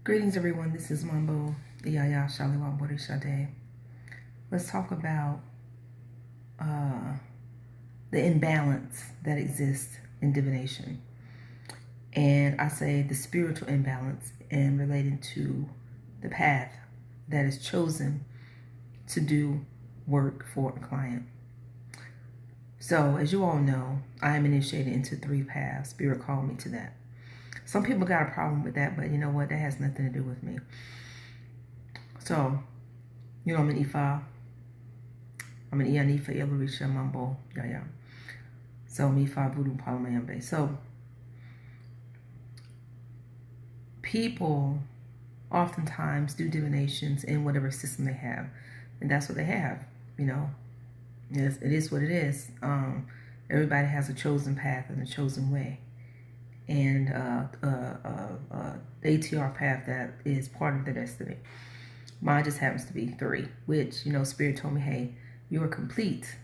Greetings, everyone. This is Mambo Iyaya Shaliwa Òrìṣà Day. Let's talk about the imbalance that exists in divination. And I say the spiritual imbalance and relating to the path that is chosen to do work for a client. So, as you all know, I am initiated into 3 paths. Spirit called me to that. Some people got a problem with that, but you know what? That has nothing to do with me. So, you know, I'm an Ifa. I'm an Ianifa, Òrìṣà, Mambo, Yaya. So, Mifa, Voodoo, Palamayambe. So, people oftentimes do divinations in whatever system they have. And that's what they have, you know. Yes, it is what it is. Everybody has a chosen path and a chosen way. And the ATR path that is part of their destiny. Mine just happens to be 3, which, you know, Spirit told me, hey, you are complete.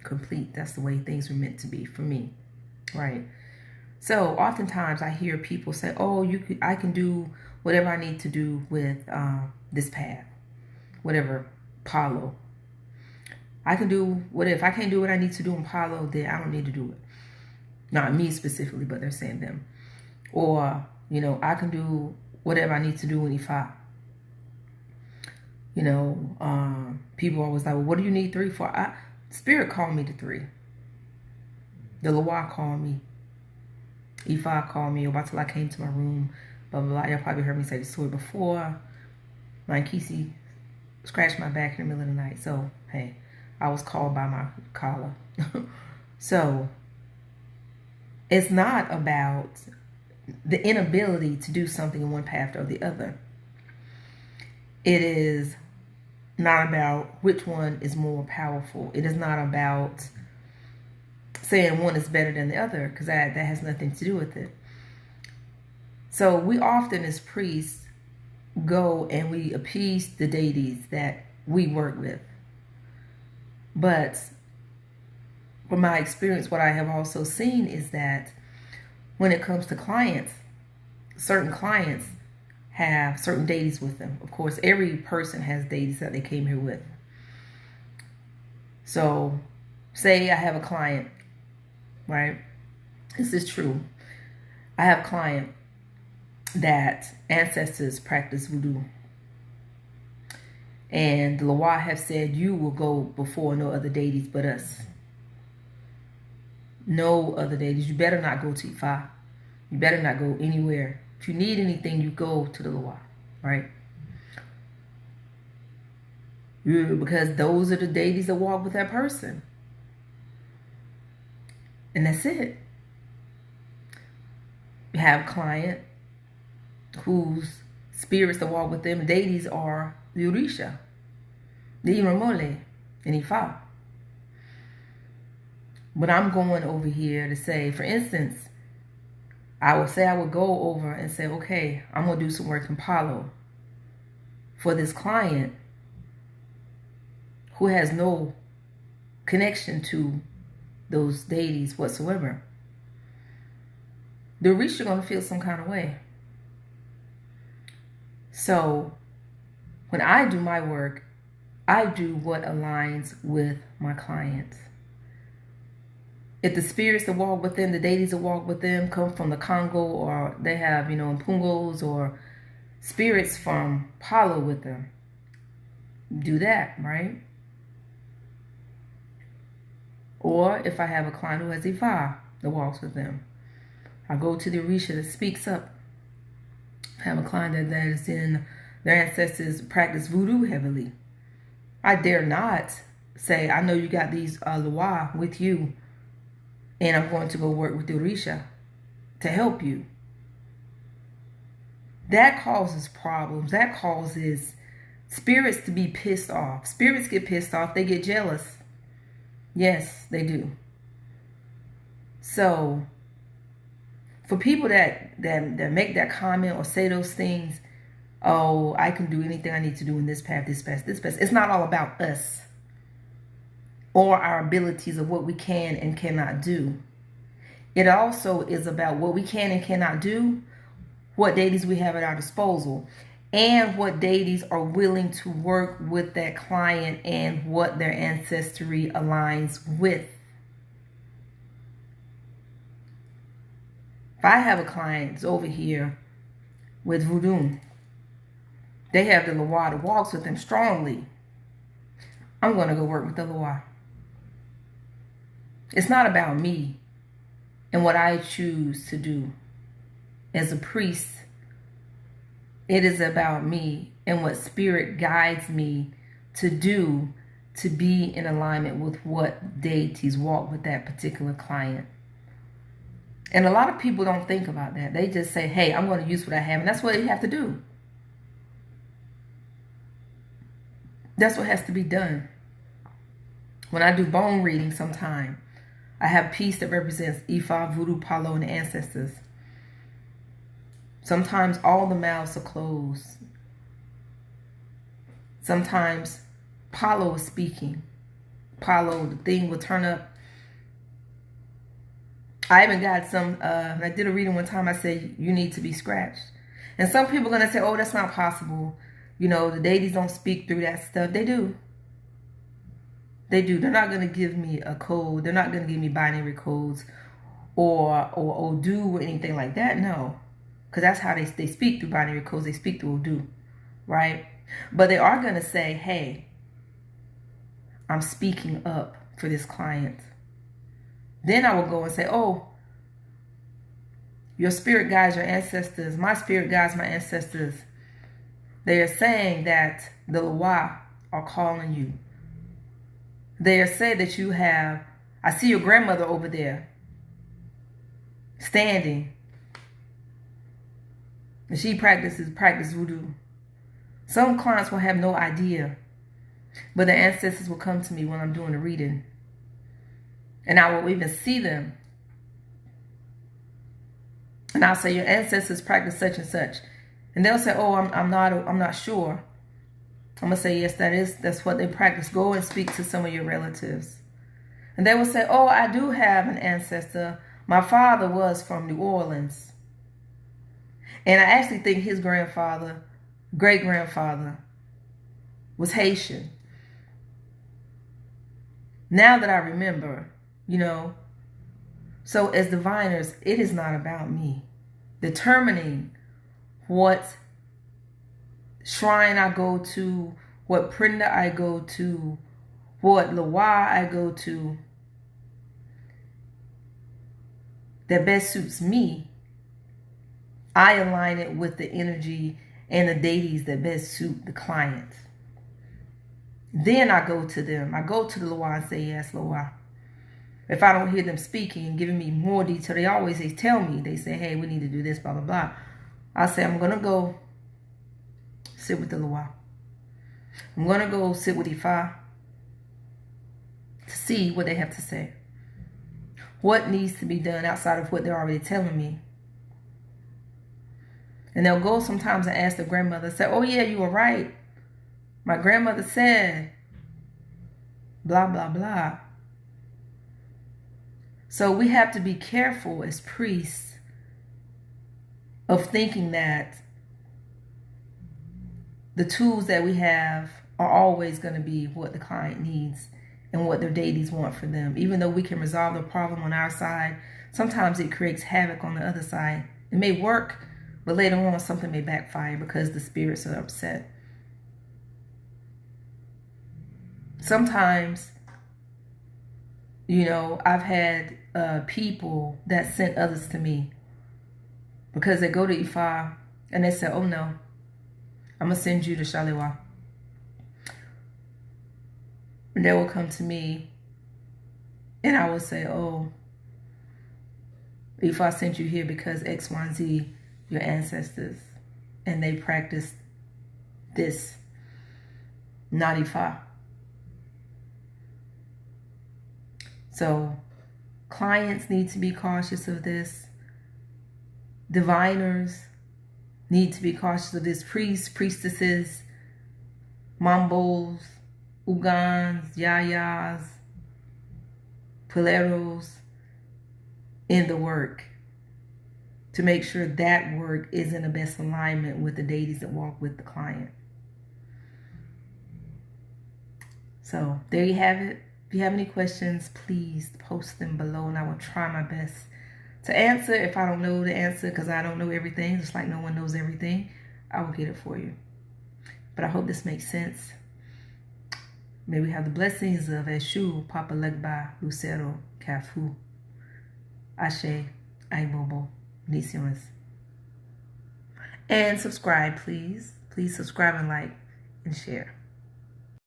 Complete. That's the way things were meant to be for me, right? So oftentimes I hear people say, oh, I can do whatever I need to do with this path, whatever, Palo. I can do what if I can't do what I need to do in Palo, then I don't need to do it. Not me specifically, but they're saying them. Or, you know, I can do whatever I need to do in Ifa. You know, people are always like, well, what do you need 3 for? Spirit called me to 3. The Loa called me. Ifa called me. Until I came to my room. Blah, blah, blah. Y'all probably heard me say the story before. My Kisi scratched my back in the middle of the night. So, hey, I was called by my collar. So, it's not about the inability to do something in one path or the other. It is not about which one is more powerful. It is not about saying one is better than the other, because that has nothing to do with it. So we often as priests go and we appease the deities that we work with. But from my experience, what I have also seen is that when it comes to clients, certain clients have certain deities with them. Of course, every person has deities that they came here with. So, say I have a client, right? This is true. I have a client that ancestors practice voodoo. And the Loa have said, you will go before no other deities but us. No other deities. You better not go to Ifa. You better not go anywhere. If you need anything, you go to the Loa, right? Because those are the deities that walk with that person. And that's it. You have a client whose spirits that walk with them, deities are the Òrìṣà, the Iramole, and Ifa. But I'm going over here to say, for instance, I would go over and say, okay, I'm going to do some work in Palo for this client who has no connection to those deities whatsoever. The Òrìṣà are going to feel some kind of way. So when I do my work, I do what aligns with my clients. If the spirits that walk with them, the deities that walk with them come from the Congo, or they have, you know, Mpungos or spirits from Palo with them, do that, right? Or if I have a client who has Ifa that walks with them, I go to the Òrìṣà that speaks up. I have a client that is in their ancestors practice voodoo heavily. I dare not say, I know you got these Loa with you, and I'm going to go work with the Òrìṣà to help you. That causes problems. That causes spirits to be pissed off. Spirits get pissed off. They get jealous. Yes, they do. So, for people that make that comment or say those things, oh, I can do anything I need to do in this path, this path, this path. It's not all about us or our abilities of what we can and cannot do. It also is about what we can and cannot do what deities we have at our disposal, and what deities are willing to work with that client and what their ancestry aligns with. If I have a client that's over here with voodoo, they have the Loa that walks with them strongly, I'm going to go work with the Loa. It's not about me and what I choose to do as a priest. It is about me and what spirit guides me to do to be in alignment with what deities walk with that particular client. And a lot of people don't think about that. They just say, hey, I'm going to use what I have. And that's what you have to do. That's what has to be done. When I do bone reading sometime, I have a piece that represents Ifa, Voodoo, Palo, and the ancestors. Sometimes all the mouths are closed. Sometimes Palo is speaking. Palo, the thing will turn up. I even got some, I did a reading one time, I said, you need to be scratched. And some people are going to say, oh, that's not possible. You know, the deities don't speak through that stuff. They do. They do. They're not going to give me a code. They're not going to give me binary codes or Odu or anything like that. No. Because that's how they speak through binary codes. They speak through Odu. Right? But they are going to say, hey, I'm speaking up for this client. Then I will go and say, oh, your spirit guides, your ancestors, my spirit guides, my ancestors. They are saying that the Loa are calling you. They are saying that you have, I see your grandmother over there standing. And she practices voodoo. Some clients will have no idea. But the ancestors will come to me when I'm doing the reading. And I will even see them. And I'll say, your ancestors practice such and such. And they'll say, oh, I'm not sure. I'm going to say, yes, that's what they practice. Go and speak to some of your relatives. And they will say, oh, I do have an ancestor. My father was from New Orleans. And I actually think his grandfather, great-grandfather, was Haitian. Now that I remember, you know. So as diviners, it is not about me determining what shrine I go to, what printer I go to, what Loa I go to that best suits me. I align it with the energy and the deities that best suit the client. Then I go to them. I go to the Loa and say, yes, Loa. If I don't hear them speaking and giving me more detail, they tell me, they say, hey, we need to do this, blah, blah, blah. I say, I'm going to go sit with the Loa. I'm going to go sit with Ifa to see what they have to say. What needs to be done outside of what they're already telling me. And they'll go sometimes and ask the grandmother, say, oh yeah, you were right. My grandmother said, blah, blah, blah. So we have to be careful as priests of thinking that the tools that we have are always going to be what the client needs and what their deities want for them. Even though we can resolve the problem on our side, sometimes it creates havoc on the other side. It may work, but later on something may backfire because the spirits are upset. Sometimes, you know, I've had people that sent others to me because they go to Ifa and they say, oh no, I'm going to send you to Shalewa. And they will come to me and I will say, oh, Ifa sent you here because X, Y, and Z, your ancestors, and they practice this, not Ifa. So clients need to be cautious of this. Diviners need to be cautious of this. Priests, priestesses, mambos, ugans, yayas, puleros in the work. to make sure that work is in the best alignment with the deities that walk with the client. So there you have it. If you have any questions, please post them below, and I will try my best to answer. If I don't know the answer, because I don't know everything, just like no one knows everything, I will get it for you. But I hope this makes sense. May we have the blessings of Eshu, Papa Legba, Lucero, Kafu, Ashe, Aibobo, Nisiones. And subscribe, please. Please subscribe and like and share.